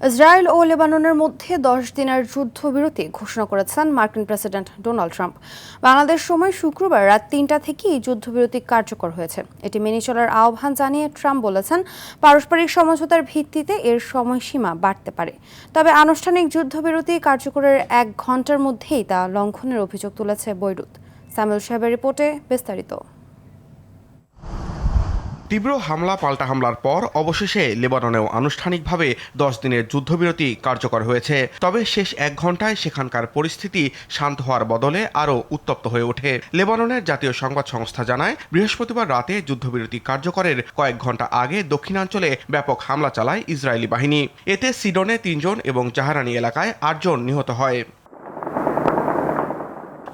Israel ও লেবাননের মধ্যে 10 দিনের যুদ্ধবিরতি ঘোষণা করেছেন মার্কিন প্রেসিডেন্ট ডোনাল্ড ট্রাম্প। বাংলাদেশ সময় শুক্রবার রাত 3টা থেকেই যুদ্ধবিরতি কার্যকর হয়েছে। এটি মেনে চলার আহ্বান জানিয়ে ট্রাম্প বলেছেন, পারস্পরিক সমঝোতার ভিত্তিতে এর সময়সীমা বাড়তে পারে। তবে আনুষ্ঠানিক যুদ্ধবিরতি কার্যকরের 1 ঘন্টার মধ্যেই তা লঙ্ঘনের অভিযোগ তুলেছে বৈরুত। সামুয়েল সাহেবের রিপোর্টে বিস্তারিত। তীব্র হামলা পাল্টা হামলার পর অবশেষে লেবাননেও আনুষ্ঠানিকভাবে 10 দিনের যুদ্ধবিরতি কার্যকর হয়েছে। তবে শেষ 1 ঘন্টায় সেখানকার পরিস্থিতি শান্ত হওয়ার বদলে আরও উত্তপ্ত হয়ে ওঠে। লেবাননের জাতীয় সংবাদ সংস্থা জানায়, বৃহস্পতিবার রাতে যুদ্ধবিরতি কার্যকরের কয়েক ঘন্টা আগে দক্ষিণাঞ্চলে ব্যাপক হামলা চালায় ইসরায়েলি বাহিনী। এতে সিডনে 3 জন এবং জাহারানি এলাকায় 8 জন নিহত হয়।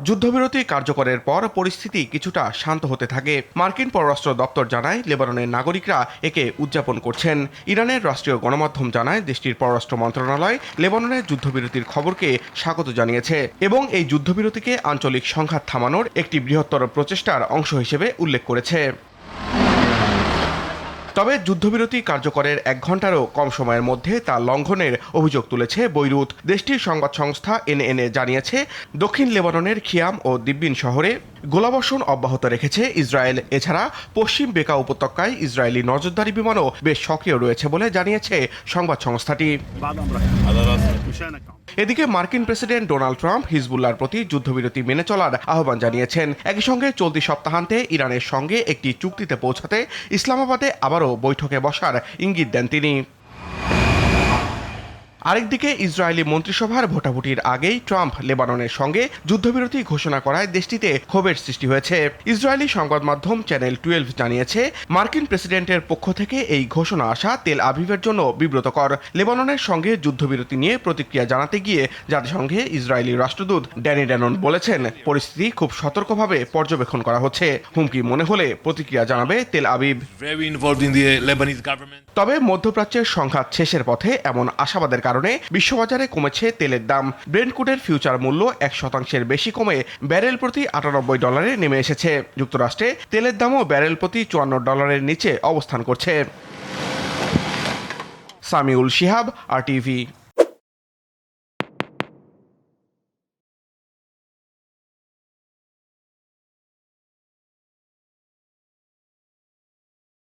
যুদ্ধবিরতি কার্যকরের পর পরিস্থিতি কিছুটা শান্ত হতে থাকে। মার্কিন পররাষ্ট্র দপ্তর জানায়, লেবাননের নাগরিকরা একে উদযাপন করছেন। ইরানের রাষ্ট্রীয় গণমাধ্যম জানায়, দেশটির পররাষ্ট্র মন্ত্রণালয় লেবাননের যুদ্ধবিরতির খবরকে স্বাগত জানিয়েছে এবং এই যুদ্ধবিরতিকে আঞ্চলিক সংঘাত থামানোর একটি বৃহত্তর প্রচেষ্টার অংশ হিসেবে উল্লেখ করেছে। তবে যুদ্ধবিরতি কার্যকরের 1 ঘন্টারও কম সময়ের মধ্যে তা লঙ্ঘনের অভিযোগ তুলেছে বৈরুত। দেশটির সংবাদ সংস্থা এনএনএ জানিয়েছে, দক্ষিণ লেবাননের খিয়াম ও দিব্বিন শহরে গোলাবর্ষণ অব্যাহত রেখেছে ইসরায়েল। এছাড়া পশ্চিম বেকা উপত্যকায় ইসরায়েলি নজরদারি বিমানও বেশ সক্রিয় রয়েছে বলে জানিয়েছে সংবাদ সংস্থাটি। এদিকে মার্কিন প্রেসিডেন্ট ডোনাল্ড ট্রাম্প হিজবুল্লাহর প্রতি যুদ্ধবিরতি মেনে চলার আহ্বান জানিয়েছেন। একই সঙ্গে চলতি সপ্তাহান্তে ইরানের সঙ্গে একটি চুক্তিতে পৌঁছাতে ইসলামাবাদে আবারও বৈঠকে বসার ইঙ্গিত দেন তিনি। আরেকদিকে ইসরায়েলি মন্ত্রিসভার ভোটাভুটির আগেই ট্রাম্প লেবাননের সঙ্গে যুদ্ধবিরতি ঘোষণা করায় দেশটিতে ক্ষোভের সৃষ্টি হয়েছে। ইসরায়েলি সংবাদ মাধ্যম চ্যানেল 12 জানিয়েছে, মার্কিন প্রেসিডেন্টের পক্ষ থেকে এই ঘোষণা আসা তেল আভিভের জন্য বিব্রতকর। লেবাননের সঙ্গে যুদ্ধবিরতি নিয়ে প্রতিক্রিয়া জানাতে গিয়ে জাতিসংঘে ইসরায়েলি রাষ্ট্রদূত ড্যানি ড্যানন বলেছেন, পরিস্থিতি খুব সতর্কভাবে পর্যবেক্ষণ করা হচ্ছে। হুমকি মনে হলে প্রতিক্রিয়া জানাবে তেল আভিভ। তবে মধ্যপ্রাচ্যের সংঘাত শেষের পথে এমন আশাবাদের কারণে বিশ্ববাজারে কমেছে তেলের দাম। ব্রেন্ট ক্রুডের ফিউচার মূল্য 1% বেশি কমে ব্যারেল প্রতি $98 নেমে এসেছে। যুক্তরাষ্ট্রে তেলের দামও ব্যারেল প্রতি $54 নিচে অবস্থান করছে। সামিউল শিহাব, RTV।